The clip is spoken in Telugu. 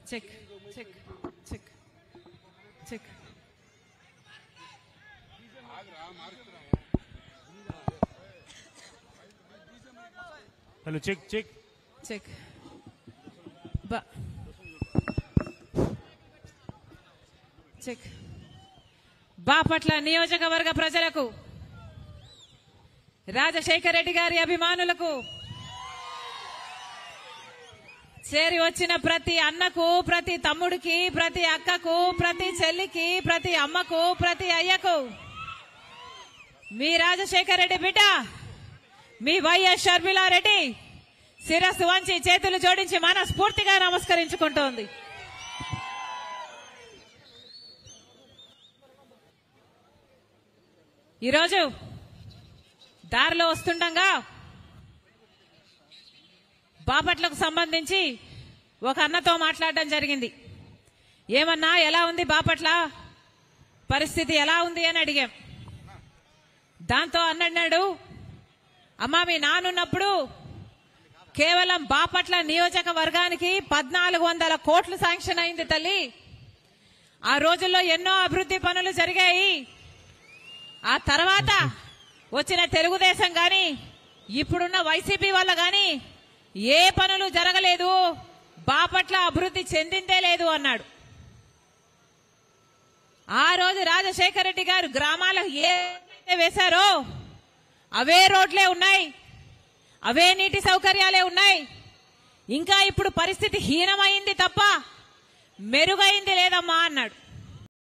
Check check check check. Hello check check check. Check. Bapatla నియోజకవర్గ ప్రజలకు, రాజశేఖర రెడ్డి గారి అభిమానులకు, చేరి వచ్చిన ప్రతి అన్నకు, ప్రతి తమ్ముడికి, ప్రతి అక్కకు, ప్రతి చెల్లికి, ప్రతి అమ్మకు, ప్రతి అయ్యకు, మీ రాజశేఖర రెడ్డి బిడ్డ మీ వైఎస్ షర్మిలారెడ్డి శిరస్సు వంచి చేతులు జోడించి మనస్ఫూర్తిగా నమస్కరించుకుంటోంది. ఈరోజు దారిలో వస్తుండగా బాపట్లకు సంబంధించి ఒక అన్నతో మాట్లాడడం జరిగింది. ఏమన్నా ఎలా ఉంది బాపట్ల పరిస్థితి ఎలా ఉంది అని అడిగాం. దాంతో అన్నాడు, అమ్మా మీ నానున్నప్పుడు కేవలం బాపట్ల నియోజకవర్గానికి 1400 కోట్లు శాంక్షన్ అయింది తల్లి. ఆ రోజుల్లో ఎన్నో అభివృద్ధి పనులు జరిగాయి. ఆ తర్వాత వచ్చిన తెలుగుదేశం గాని ఇప్పుడున్న వైసీపీ వల్ల గాని ఏ పనులు జరగలేదు, బాపట్ల అభివృద్ధి చెందిందే లేదు అన్నాడు. ఆ రోజు రాజశేఖర రెడ్డి గారు గ్రామాలకు ఏ వేశారో అవే రోడ్లే ఉన్నాయి, అవే నీటి సౌకర్యాలే ఉన్నాయి. ఇంకా ఇప్పుడు పరిస్థితి హీనమైంది తప్ప మెరుగైంది లేదమ్మా అన్నాడు.